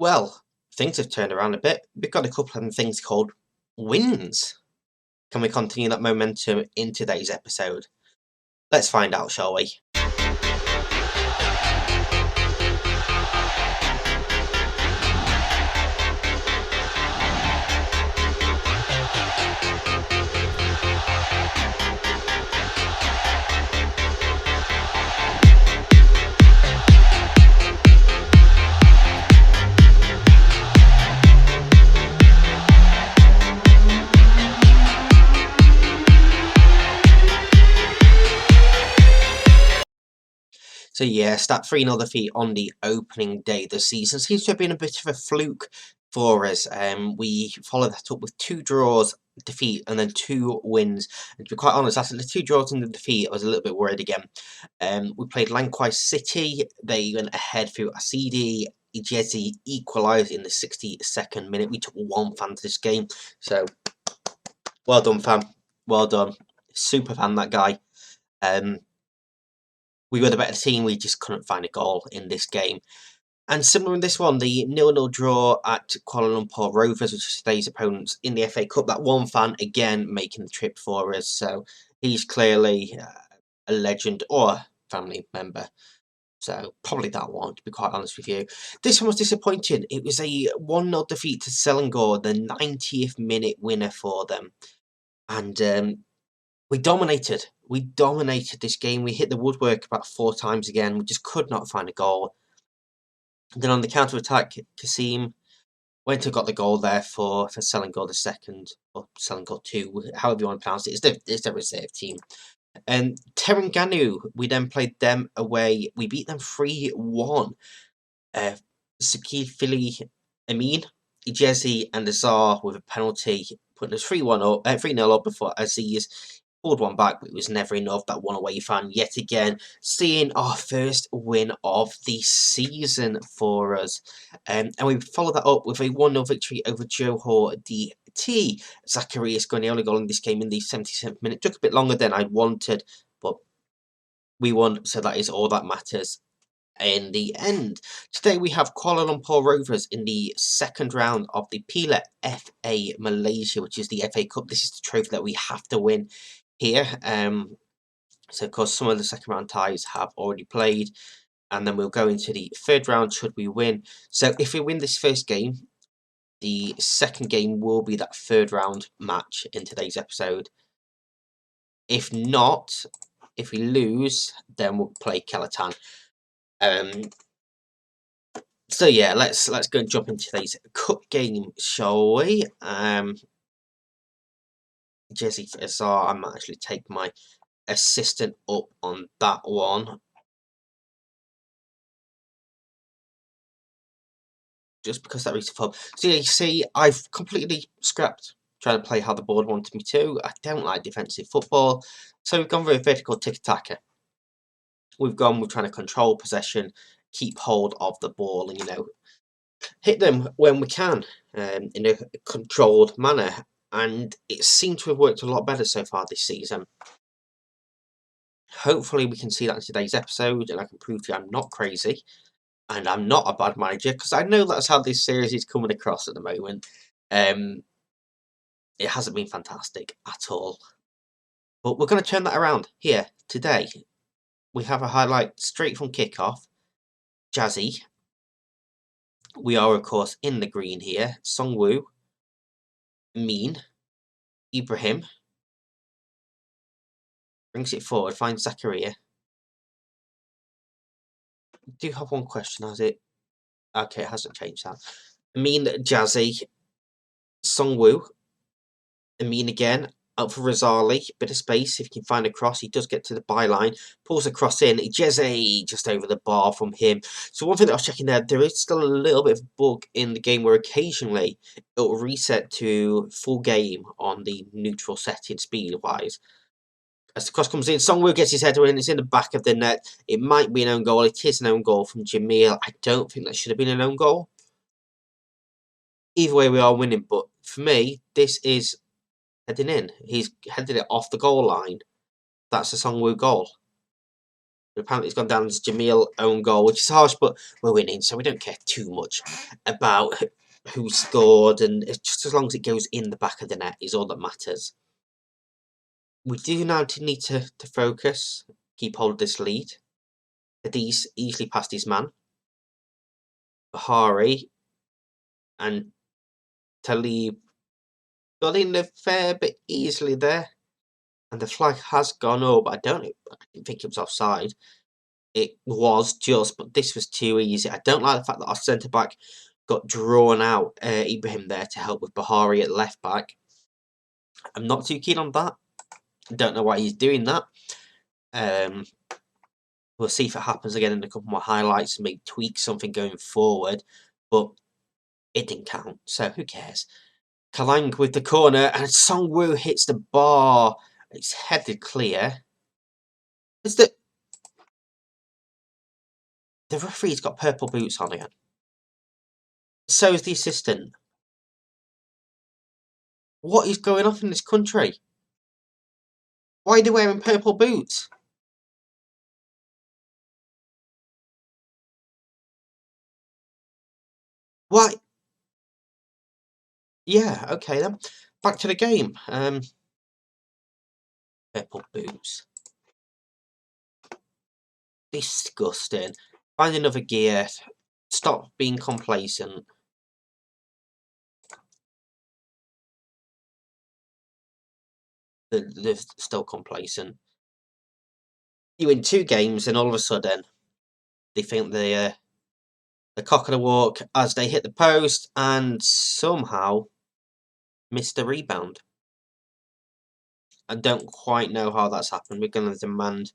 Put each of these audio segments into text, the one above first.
Well, things have turned around a bit. We've got a couple of things called wins. Can we continue that momentum in today's episode? Let's find out, shall we? So yes, that 3-0 defeat on the opening day of the season seems to have been a bit of a fluke for us. We followed that up with 2 draws, defeat, and then 2 wins. And to be quite honest, after the 2 draws and the defeat, I was a little bit worried again. We played Lanquai City. They went ahead through Asidi. Ijezi equalised in the 62nd minute. We took 1 fan to this game. So, well done, fam. Well done. Super fan, that guy. We were the better team, we just couldn't find a goal in this game. And similar in this one, the 0-0 draw at Kuala Lumpur Rovers, which is today's opponents in the FA Cup. That one fan, again, making the trip for us. So he's clearly a legend or a family member. So probably that one, to be quite honest with you. This one was disappointing. It was a 1-0 defeat to Selangor, the 90th minute winner for them. And we dominated. We dominated this game. We hit the woodwork about 4 times again. We just could not find a goal. And then on the counter-attack, Kasim went and got the goal there for Selangor the second, or Selangor 2, however you want to pronounce it. It's their reserve team. And Terengganu, we then played them away. We beat them 3-1. Sakir Fili Amin, Ijezi and Azar with a penalty, putting us 3-0 up before Aziz pulled one back, but it was never enough. That one away fan yet again, seeing our first win of the season for us. And we followed that up with a 1-0 victory over Johor DT. Zacharias scoring the only goal in this game in the 77th minute. Took a bit longer than I wanted, but we won, so that is all that matters in the end. Today we have Kuala Lumpur Rovers in the second round of the Pila FA Malaysia, which is the FA Cup. This is the trophy that we have to win here. So of course some of the second round ties have already played, and then we'll go into the third round should we win. So if we win this first game, the second game will be that third round match in today's episode. If not, if we lose, then we'll play Kelatan. So yeah, let's go and jump into today's cup game, shall we? Jesse for Azar, I might actually take my assistant up on that one. Just because that reads fun. So yeah, you see, I've completely scrapped trying to play how the board wanted me to. I don't like defensive football. So we've gone for a vertical tiki-taka. We're trying to control possession, keep hold of the ball, and, hit them when we can in a controlled manner. And it seemed to have worked a lot better so far this season. Hopefully we can see that in today's episode, and I can prove to you I'm not crazy and I'm not a bad manager, because I know that's how this series is coming across at the moment. It hasn't been fantastic at all, but we're going to turn that around here today. We have a highlight straight from kickoff. Jazzy. We are of course in the green here. Songwoo, Mean, Ibrahim brings it forward, finds Zakaria. I do have one question, has it? Okay, it hasn't changed that. Mean, Jazzy, Songwoo, Amin again, out for Razali, bit of space, if he can find a cross, he does get to the byline, pulls a cross in, Jeze just over the bar from him. So one thing that I was checking there is still a little bit of bug in the game where occasionally it will reset to full game on the neutral setting speed-wise. As the cross comes in, Songwoo gets his header in, it's in the back of the net. It might be an own goal, it is an own goal from Jamil. I don't think that should have been an own goal. Either way, we are winning, but for me, this is heading in. He's headed it off the goal line. That's a Songwoo goal. But apparently it's gone down as Jamil own goal, which is harsh, but we're winning, so we don't care too much about who scored, and it's just as long as it goes in the back of the net is all that matters. We do now need to focus, keep hold of this lead. Hadis easily passed his man. Bahari and Talib got in a fair bit easily there. And the flag has gone up. I didn't think it was offside. It was just, but this was too easy. I don't like the fact that our centre back got drawn out, Ibrahim there to help with Bahari at left back. I'm not too keen on that. I don't know why he's doing that. We'll see if it happens again in a couple more highlights and maybe tweak something going forward. But it didn't count, so who cares? Kalang with the corner, and Songwoo hits the bar. It's headed clear. Is the referee's got purple boots on again? So is the assistant. What is going on in this country? Why are they wearing purple boots? Why? Yeah, okay then. Back to the game. Purple boots. Disgusting. Find another gear. Stop being complacent. They're still complacent. You win 2 games, and all of a sudden, they think they're the cock of the walk as they hit the post and somehow missed the rebound. I don't quite know how that's happened. We're going to demand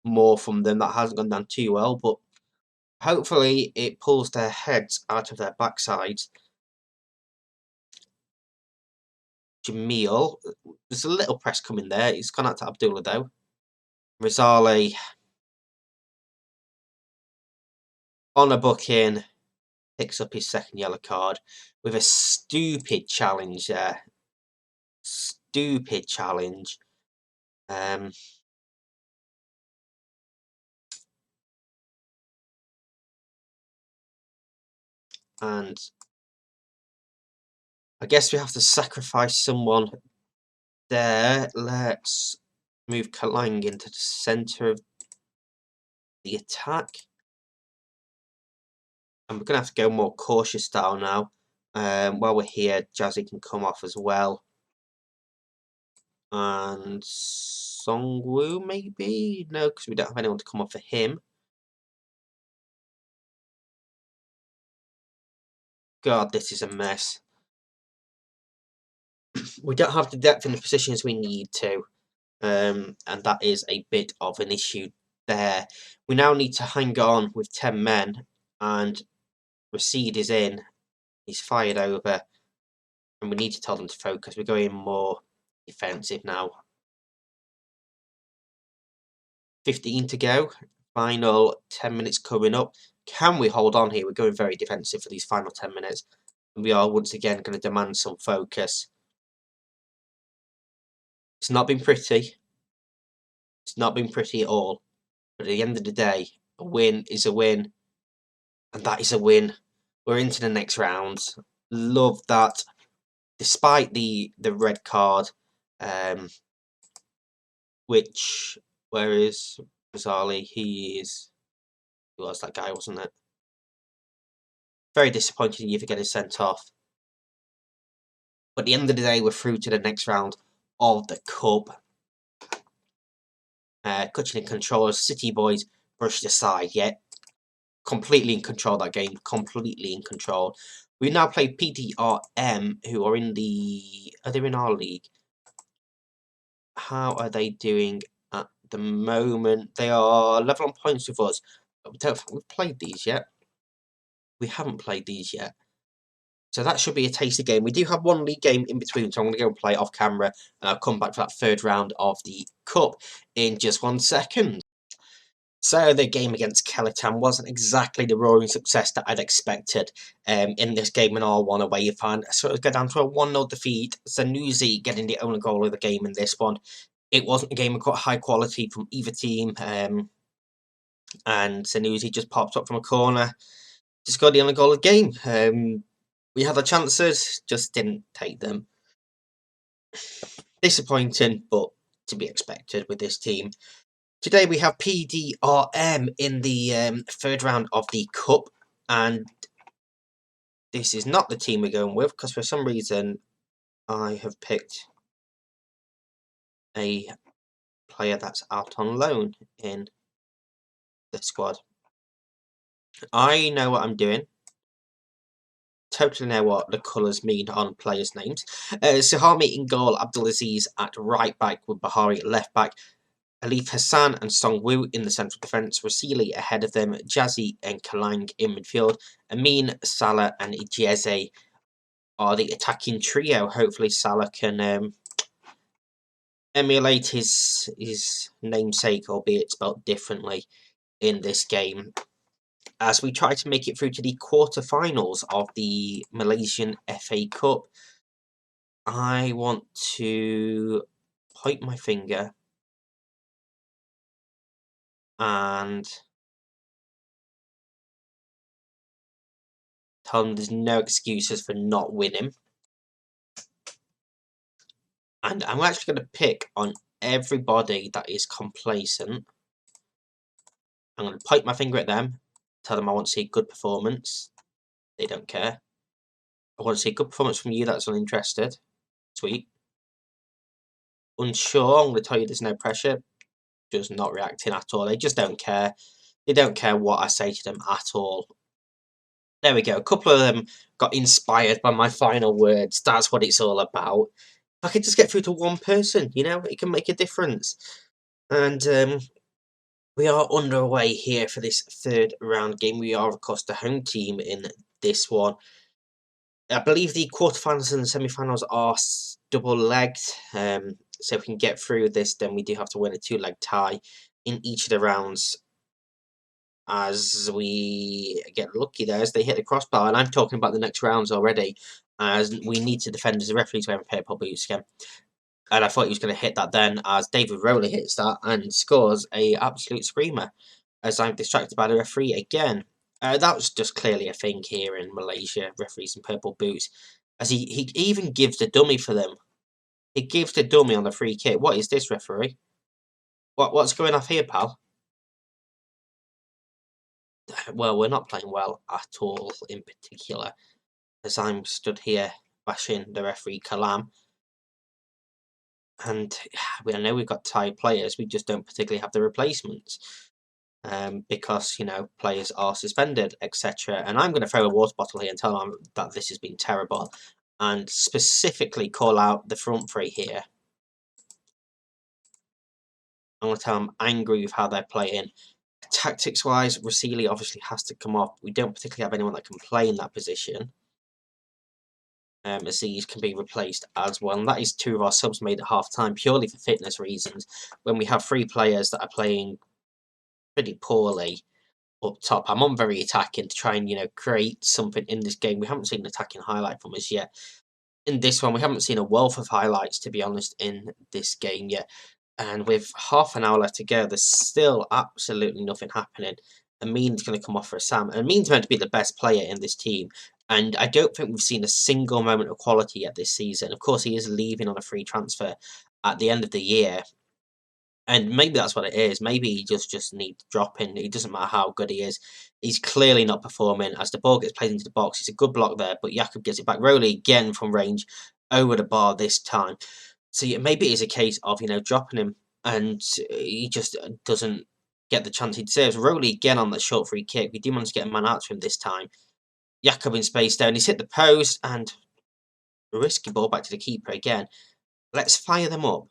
more from them. That hasn't gone down too well, but hopefully it pulls their heads out of their backsides. Jamil, there's a little press coming there. It's gone out to Abdullah though. Rizali on a booking, picks up his second yellow card with a stupid challenge there. Stupid challenge. And I guess we have to sacrifice someone there. Let's move Kalang into the centre of the attack. And we're going to have to go more cautious style now. While we're here, Jazzy can come off as well. And Songwoo maybe? No, because we don't have anyone to come off for him. God, this is a mess. We don't have the depth in the positions we need to. And that is a bit of an issue there. We now need to hang on with 10 men, and Recede is in. He's fired over, and we need to tell them to focus. We're going more defensive now. 15 to go. Final 10 minutes coming up. Can we hold on here? We're going very defensive for these final 10 minutes. And we are once again going to demand some focus. It's not been pretty. It's not been pretty at all. But at the end of the day, a win is a win. And that is a win. We're into the next round. Love that. Despite the red card, which, where is Rizali? He was that guy, wasn't it? Very disappointing you for getting sent off. But at the end of the day, we're through to the next round of the Cup. Cutchin in control as City Boys brushed aside, yet completely in control of that game, completely in control. We now play PDRM, who are in the... Are they in our league? How are they doing at the moment? They are level on points with us. But we don't think we've played these yet. We haven't played these yet. So that should be a tasty game. We do have one league game in between, so I'm going to go and play off camera. And I'll come back for that third round of the Cup in just 1 second. So the game against Kellertown wasn't exactly the roaring success that I'd expected in this game in R1 away fan. So it got down to a 1-0 defeat. Sanusi getting the only goal of the game in this one. It wasn't a game of high quality from either team. and Sanusi just pops up from a corner to score the only goal of the game. We had our chances, just didn't take them. Disappointing, but to be expected with this team. Today we have PDRM in the third round of the Cup, and this is not the team we're going with, because for some reason I have picked a player that's out on loan in the squad. I know what I'm doing. Totally know what the colours mean on players' names. Sahami in goal, Abdulaziz at right back with Bahari at left back, Alif Hassan and Song Woo in the central defence, Rasili ahead of them, Jazzy and Kalang in midfield, Amin, Salah and Ijeze are the attacking trio. Hopefully Salah can emulate his namesake, albeit spelt differently, in this game, as we try to make it through to the quarter-finals of the Malaysian FA Cup. I want to point my finger and tell them there's no excuses for not winning. And I'm actually going to pick on everybody that is complacent. I'm going to point my finger at them, tell them I want to see good performance. They don't care. I want to see good performance from you that's uninterested. Sweet. Unsure, I'm going to tell you there's no pressure. Just not reacting at all. They just don't care. They don't care what I say to them at all. There we go. A couple of them got inspired by my final words. That's what it's all about. If I could just get through to one person, you know, it can make a difference. And we are underway here for this third round game. We are, of course, the home team in this one. I believe the quarterfinals and the semi-finals are double-legged. So if we can get through this, then we do have to win a two-leg tie in each of the rounds. As we get lucky there, as they hit the crossbar, and I'm talking about the next rounds already, as we need to defend as the referee's wearing purple boots again. And I thought he was going to hit that then, as David Rowley hits that and scores a absolute screamer, as I'm distracted by the referee again. That was just clearly a thing here in Malaysia, referees in purple boots, as he even gives the dummy for them. He gives the dummy on the free kick. What is this, referee? What's going off here, pal? Well, we're not playing well at all in particular, as I'm stood here bashing the referee Kalam. And I know we've got tired players, we just don't particularly have the replacements. Because, you know, players are suspended, etc. And I'm going to throw a water bottle here and tell them that this has been terrible. And specifically call out the front three here. I'm going to tell them angry with how they're playing. Tactics-wise, Rasili obviously has to come off. We don't particularly have anyone that can play in that position. Aziz can be replaced as well. And that is two of our subs made at half-time, purely for fitness reasons. When we have three players that are playing pretty poorly up top, I'm on very attacking to try and, you know, create something in this game. We haven't seen an attacking highlight from us yet. In this one, we haven't seen a wealth of highlights, to be honest, in this game yet. And with half an hour left to go, there's still absolutely nothing happening. Amin's going to come off for a Sam. Amin's meant to be the best player in this team. And I don't think we've seen a single moment of quality yet this season. Of course, he is leaving on a free transfer at the end of the year. And maybe that's what it is. Maybe he just needs dropping. It doesn't matter how good he is. He's clearly not performing. As the ball gets played into the box, it's a good block there. But Jakob gets it back. Rowley again from range over the bar this time. So yeah, maybe it is a case of, you know, dropping him. And he just doesn't get the chance he deserves. Rowley again on that short free kick. We do manage to get a man out to him this time. Jakob in space down. He's hit the post and a risky ball back to the keeper again. Let's fire them up.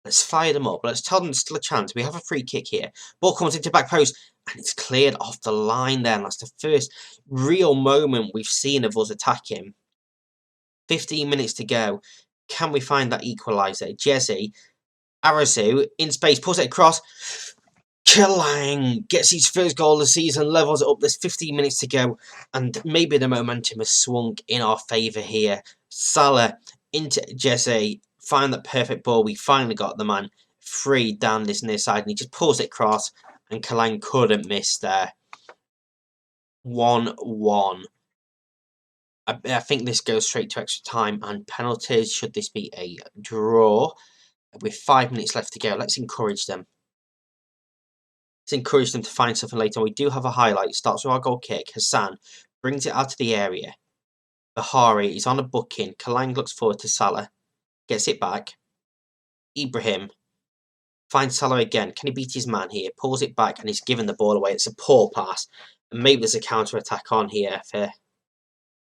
Let's fire them up. Let's tell them there's still a chance. We have a free kick here. Ball comes into back post and it's cleared off the line there. And that's the first real moment we've seen of us attacking. 15 minutes to go. Can we find that equaliser? Jesse, Arazu in space, pulls it across. Kalang gets his first goal of the season, levels it up. There's 15 minutes to go, and maybe the momentum has swung in our favour here. Salah into Jesse, find that perfect ball. We finally got the man free down this near side, and he just pulls it across And Kalang couldn't miss there. 1-1. I think this goes straight to extra time and penalties. Should this be a draw? With 5 minutes left to go, let's encourage them. Let's encourage them to find something later on. We do have a highlight. Starts with our goal kick. Hassan brings it out of the area. Bahari is on a booking. Kalang looks forward to Salah. Gets it back. Ibrahim finds Salah again. Can he beat his man here? Pulls it back and he's given the ball away. It's a poor pass. And maybe there's a counter-attack on here for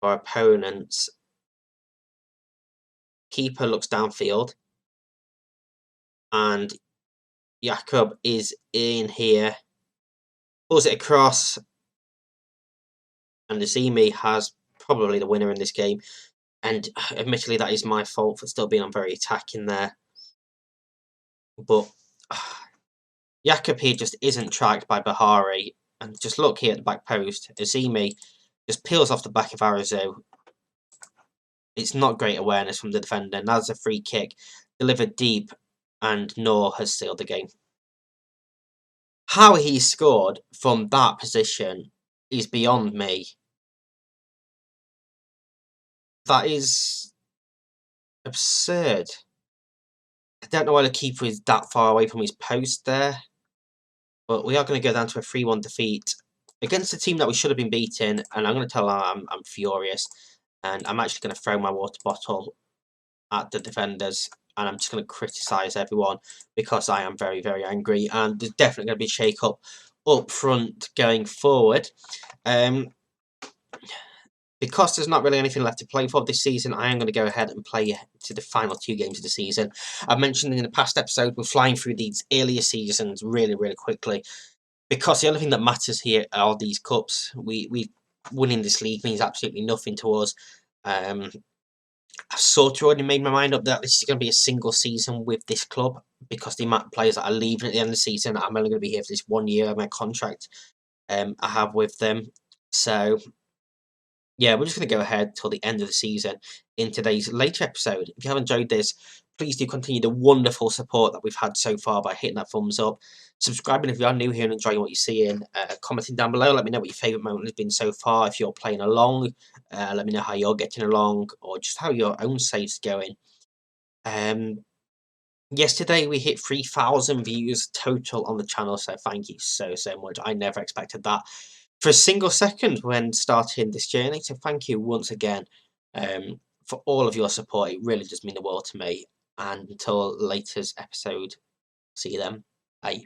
our opponents. Keeper looks downfield. And Jakob is in here. Pulls it across. And Azimi has probably the winner in this game. And admittedly, that is my fault for still being on very attacking there. But Jakob here just isn't tracked by Bahari. And just look here at the back post. Azimi just peels off the back of Arazo. It's not great awareness from the defender. And that's a free kick delivered deep. And Noor has sealed the game. How he scored from that position is beyond me. That is absurd. I don't know why the keeper is that far away from his post there. But we are going to go down to a 3-1 defeat against a team that we should have been beating. And I'm going to tell them I'm furious. And I'm actually going to throw my water bottle at the defenders. And I'm just going to criticise everyone because I am very, very angry. And there's definitely going to be a shake-up up front going forward. Because there's not really anything left to play for this season, I am going to go ahead and play to the final 2 games of the season. I've mentioned in the past episode, we're flying through these earlier seasons really, really quickly. Because the only thing that matters here are these cups. We winning this league means absolutely nothing to us. I've sort of already made my mind up that this is going to be a single season with this club. Because the amount of players that are leaving at the end of the season, I'm only going to be here for this 1 year of my contract I have with them. So yeah, we're just going to go ahead till the end of the season in today's later episode. If you have enjoyed this, please do continue the wonderful support that we've had so far by hitting that thumbs up. Subscribing if you are new here and enjoying what you're seeing. Commenting down below, let me know what your favourite moment has been so far. If you're playing along, let me know how you're getting along or just how your own save's going. Yesterday we hit 3,000 views total on the channel, so thank you so much. I never expected that for a single second when starting this journey. So thank you once again for all of your support. It really does mean the world to me. And until later's episode, see you then. Bye.